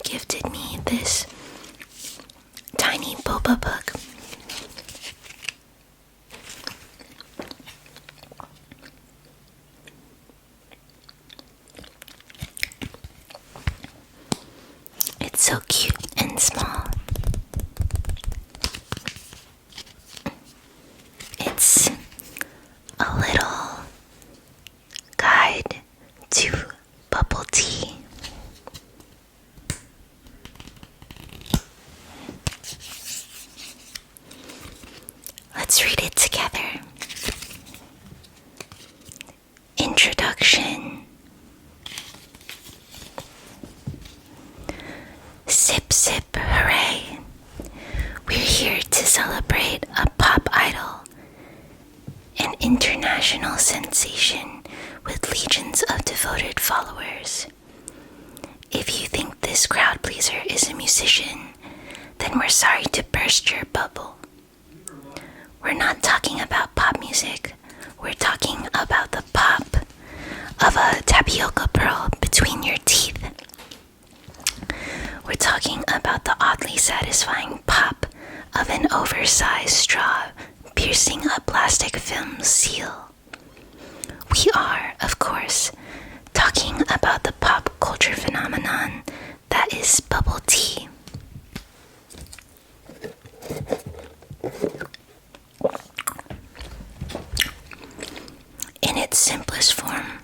gifted me this tiny Boba book. It's so cute and small. It's a little guide to bubble tea. Let's read it together. Introduction. Sip, sip, hooray. We're here to celebrate a pop idol, an international sensation with legions of devoted followers. If you think this crowd pleaser is a musician, then we're sorry to burst your bubble. We're not talking about pop music. We're talking about the pop of a tapioca pearl between your teeth. We're talking about the oddly satisfying pop of an oversized straw piercing a plastic film seal. We are, of course, talking about the pop culture phenomenon that is bubble tea. In its simplest form,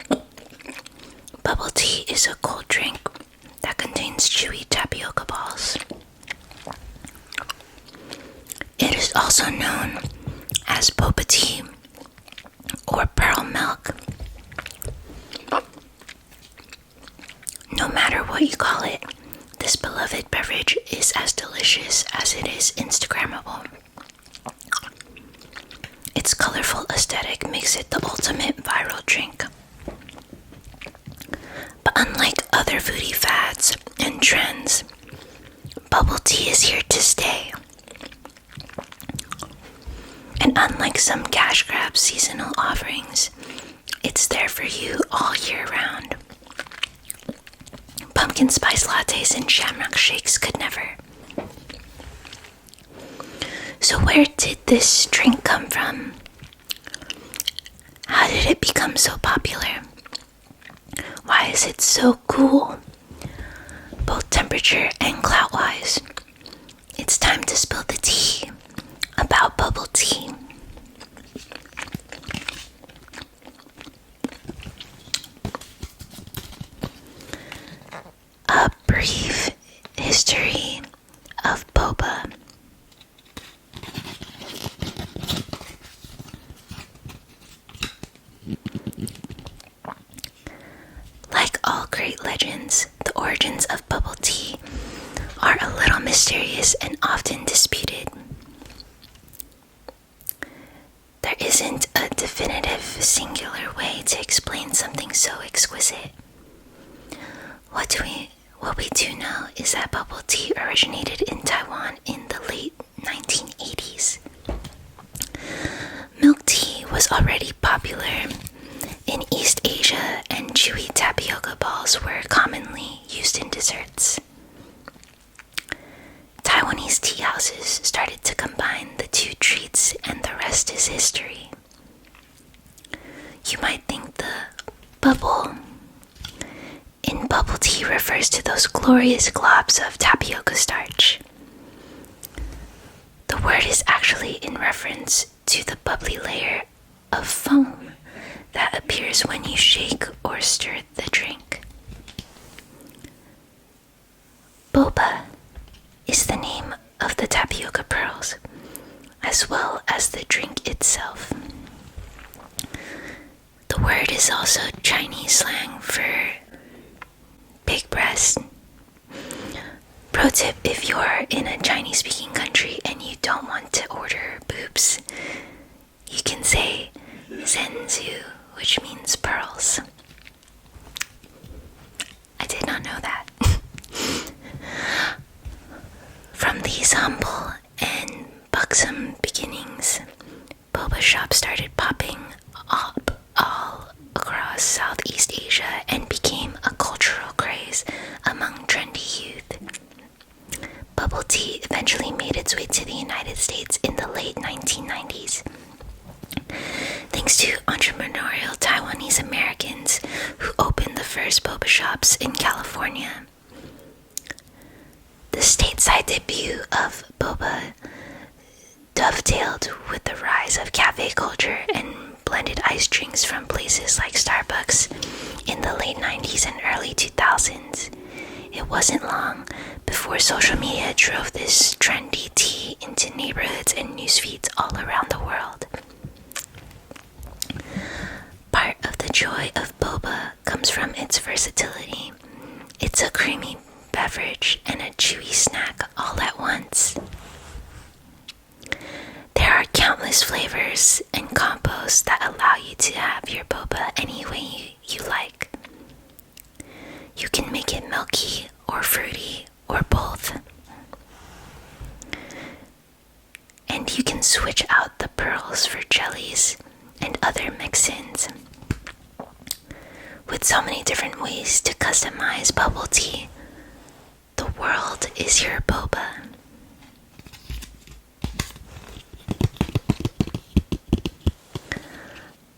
bubble tea is a cold drink that contains chewy tapioca balls. It is also known as boba tea or pearl milk. No matter what you call it, this beloved beverage is as delicious as it is Instagrammable. Its colorful aesthetic makes it the ultimate viral drink. But unlike other foodie fads and trends, bubble tea is here to stay. And unlike some cash grab seasonal offerings, it's there for you all year round. Pumpkin spice lattes and shamrock shakes could never. So where did this drink come from? How did it become so popular? Why is it so cool? Both temperature and clout-wise. It's time to spill the tea about bubble tea. A brief history of boba. Like all great legends, the origins of bubble tea are a little mysterious and often disputed. There isn't a definitive singular way to explain something so exquisite. What we do know is that bubble tea originated in Taiwan in the late 1980s. Milk tea was already popular in East Asia, and chewy tapioca balls were commonly used in desserts. Taiwanese tea houses started to combine the two treats, and the rest is history. You might think the bubble in bubble tea refers to those glorious globs of tapioca starch. The word is actually in reference to the bubbly layer of foam that appears when you shake or stir the drink. Boba is the name of the tapioca pearls, as well as the drink itself. The word is also Chinese slang for big breast. Pro tip, if you're in a Chinese-speaking country and you don't want to order boobs, you can say Zhenzu, which means pearls. I did not know that. From these humble and buxom beginnings, boba shops started popping up all across Southeast Asia and became a cultural craze among trendy youth. tea eventually made its way to the United States in the late 1990s, thanks to entrepreneurial Taiwanese Americans who opened the first boba shops in California. The stateside debut of boba dovetailed with the rise of cafe culture and blended iced drinks from places like Starbucks in the late 90s and early 2000s. It wasn't long before social media drove this trendy tea into neighborhoods and newsfeeds all around the world. Part of the joy of boba comes from its versatility. It's a creamy beverage and a chewy snack all at once. There are countless flavors and combos that allow you to have your boba any way you like. You can make it milky or fruity or both. And you can switch out the pearls for jellies and other mix-ins. With so many different ways to customize bubble tea, the world is your boba.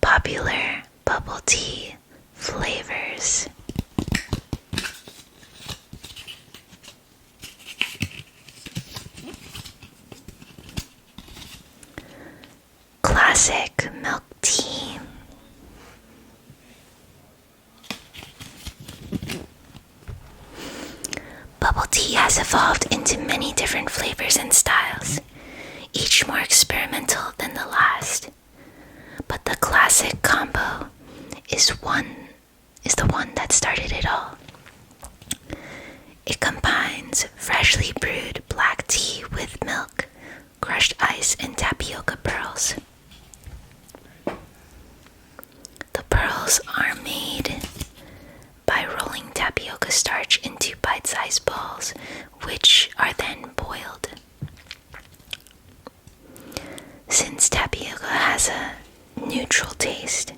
Popular bubble tea flavors. Classic milk tea. Bubble tea has evolved into many different flavors and styles, each more experimental than the last. But the classic combo is the one that started it all. It combines freshly brewed black tea with milk, crushed ice, and tapioca pearls. The pearls are made by rolling tapioca starch into bite-sized balls, which are then boiled. Since tapioca has a neutral taste,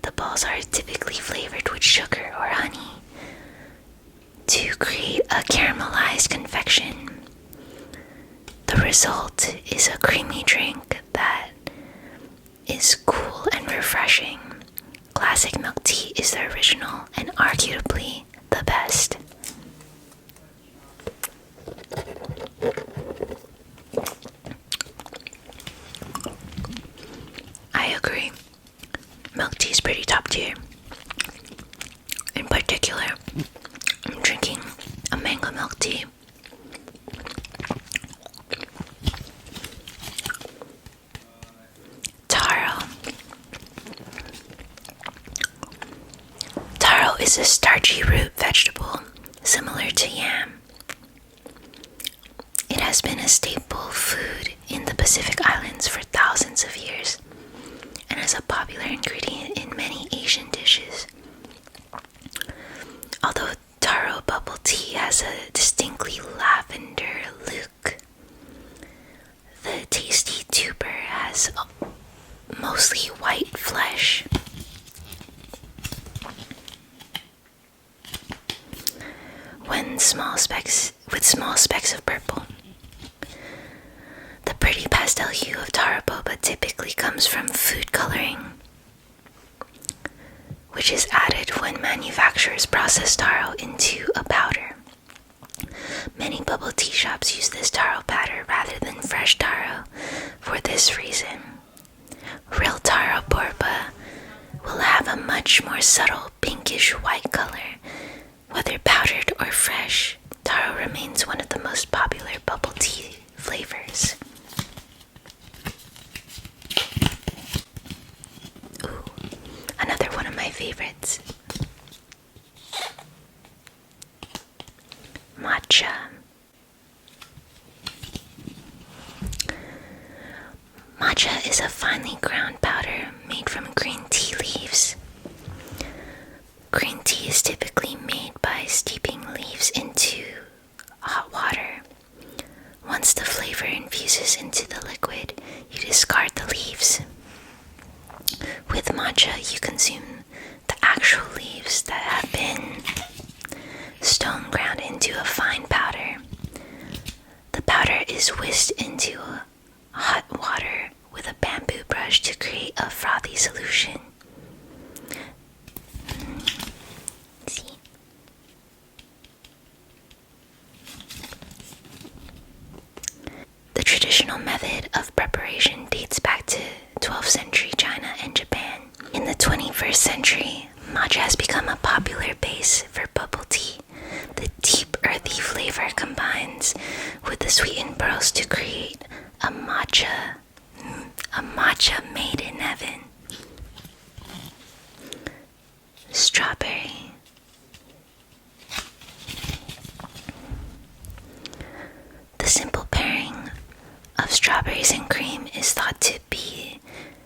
the balls are typically flavored with sugar or honey to create a caramelized confection. The result is a creamy drink that is cool and refreshing. Classic milk tea is the original and arguably the best. I agree. Milk tea is pretty top tier. In particular, I'm drinking a mango milk tea. Taro is a starchy root vegetable similar to yam. It has been a staple food in the Pacific Islands for thousands of years and is a popular ingredient in many Asian dishes. Although taro bubble tea has a distinctly lavender look, the tasty tuber has mostly white flesh. With small specks of purple. The pretty pastel hue of taro boba typically comes from food coloring, which is added when manufacturers process taro into a powder. Many bubble tea shops use this taro powder rather than fresh taro for this reason. Real taro boba will have a much more subtle pinkish white color. Whether powdered or fresh, taro remains one of the most popular bubble tea flavors. Ooh, another one of my favorites. Matcha. Matcha is a finely ground powder made from green tea leaves. Green tea is typically made by steeping leaves into hot water. Once the flavor infuses into the liquid, you discard the leaves. With matcha, you consume the actual leaves that have been stone ground into a fine powder. The is whisked into hot water with a bamboo brush to create a frothy solution. See? The traditional method of preparation dates back to 12th century China and Japan. In the 21st century, matcha has become a popular base for bubble tea. The deep earthy flavor combines with the sweetened pearls to create a matcha made in heaven. Strawberry. The simple pairing of strawberries and cream is thought to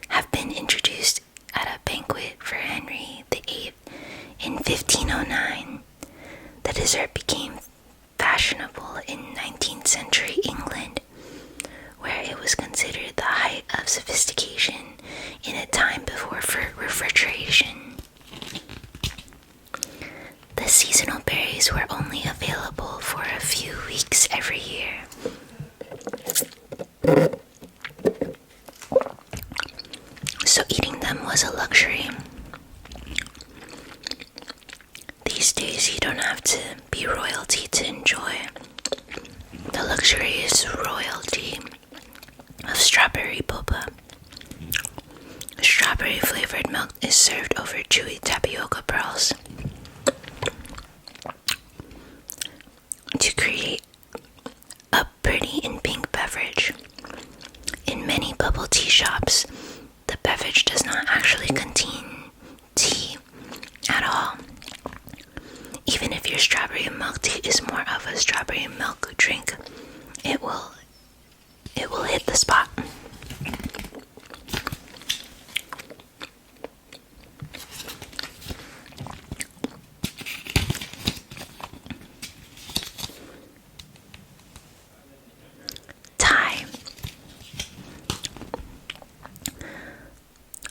have been introduced at a banquet for Henry VIII in 1509. The dessert became fashionable in 19th century England, where it was considered the height of sophistication in a time before refrigeration. The seasonal berries were only available for a few weeks every year. So eating them was a luxury. These days you don't have to be royalty to enjoy the luxurious royalty of strawberry boba. Strawberry flavored milk is served over chewy tapioca pearls to create a pretty and pink beverage. In many bubble tea shops, the beverage does not actually contain tea at all. Even if your strawberry milk tea is more of a strawberry milk drink, it will hit the spot. Thai.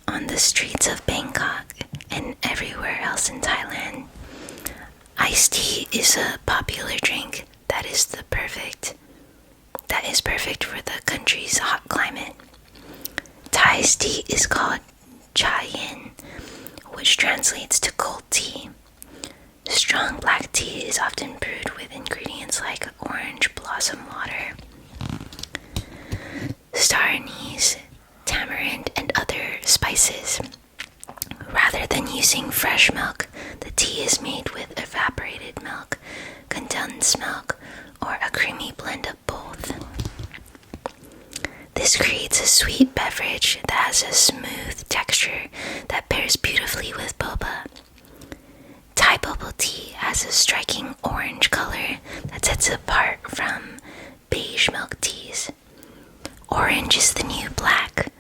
On the streets of Bangkok and everywhere else in Thailand, iced tea is a popular drink that is perfect for the country's hot climate. Thai's tea is called chai yin, which translates to cold tea. Strong black tea is often brewed with ingredients like orange blossom water, star anise, tamarind, and other spices. Rather than using fresh milk, the tea is made with evaporated milk, condensed milk, or a creamy blend of both. This creates a sweet beverage that has a smooth texture that pairs beautifully with boba. Thai bubble tea has a striking orange color that sets it apart from beige milk teas. Orange is the new black,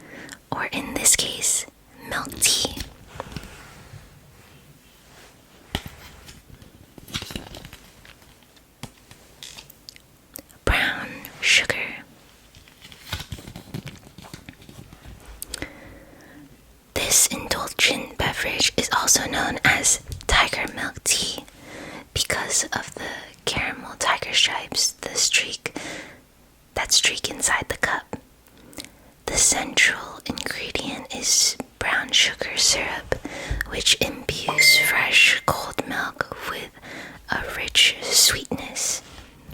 or in this case, milk tea. Brown sugar. This indulgent beverage is also known as tiger milk tea because of the caramel tiger stripes that streak inside the cup. The central ingredient is brown sugar syrup, which imbues fresh cold milk with a rich sweetness.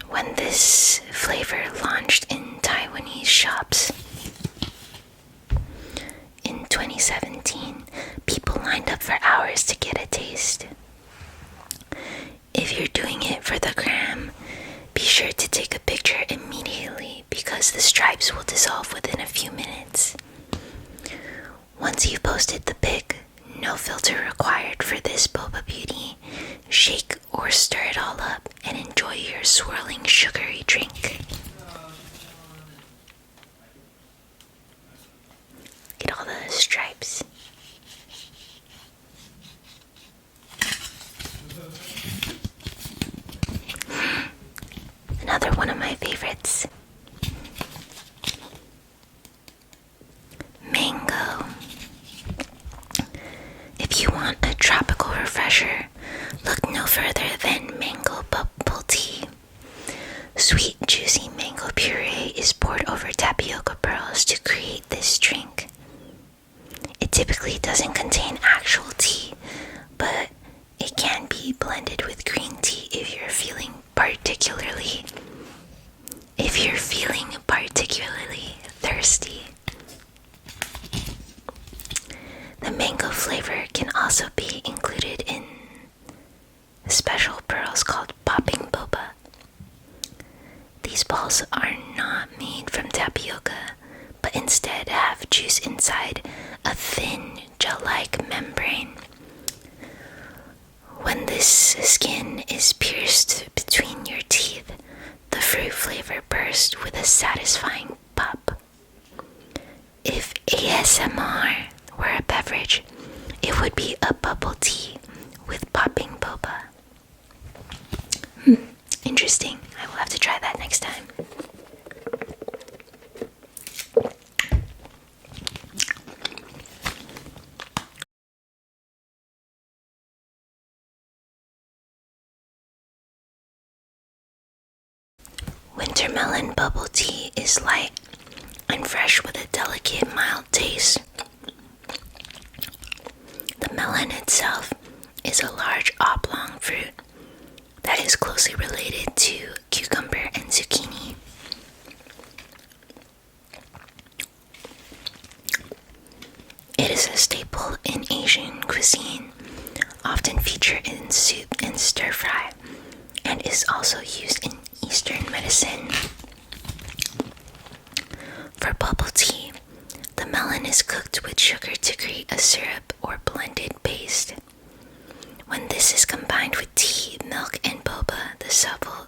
When this flavor launched in Taiwanese shops in 2017, people lined up for hours to get a taste. If you're doing it for the gram, be sure to take a picture immediately because the stripes will dissolve within a few minutes. Once you've posted the pic, no filter required for this boba beauty. Shake or stir it all up and enjoy your swirling sugary drink. Get all the stripes. Another one of my favorites. Mango. If you want a tropical refresher, look no further than mango bubble tea. Sweet juicy mango puree is poured over tapioca pearls to create this drink. It typically doesn't contain actual tea, but it can be blended with green tea if you're feeling particularly thirsty. The mango flavor can also be included in special pearls called popping boba. These balls are not made from tapioca, but instead have juice inside a thin gel-like membrane. When this skin is pierced between your teeth, the fruit flavor bursts with a satisfying pop. If ASMR were a beverage, it would be a bubble tea with popping boba. Interesting. I will have to try that next time. Winter melon bubble tea is light and fresh with a delicate, mild taste. The melon itself is a large oblong fruit that is closely related to cucumber and zucchini. It is a staple in Asian cuisine, often featured in soup and stir fry, and is also used in Eastern medicine. For bubble tea, the melon is cooked with sugar to create a syrup or blended paste. When this is combined with tea, milk, and boba, the subtle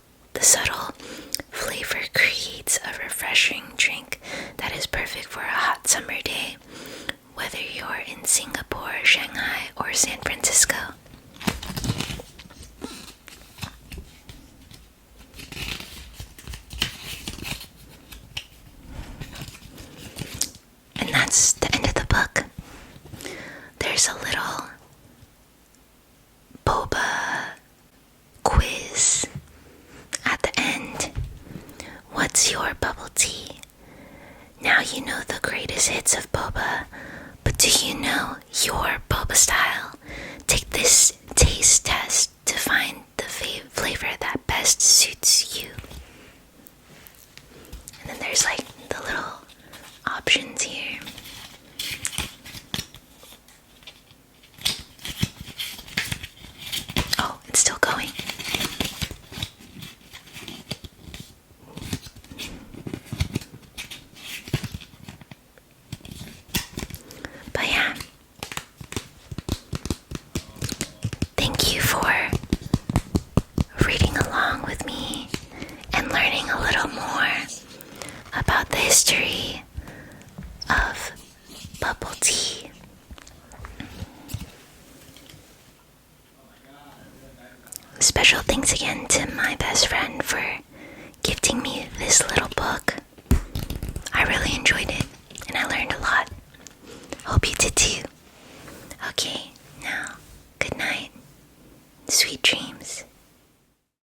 flavor creates a refreshing drink that is perfect for a hot summer day, whether you're in Singapore, Shanghai, or San Francisco. And that's the end of the book. There's a little boba quiz at the end. What's your bubble tea? Now you know the greatest hits of boba, but do you know your boba style? Take this taste test to find the flavor that best suits you. And then there's like the little options here. Oh, it's still going. But yeah, thank you for reading along with me and learning a little more about the history of bubble tea. Special thanks again to my best friend for gifting me this little book. I really enjoyed it and I learned a lot. Hope you did too. Okay, now, good night. Sweet dreams.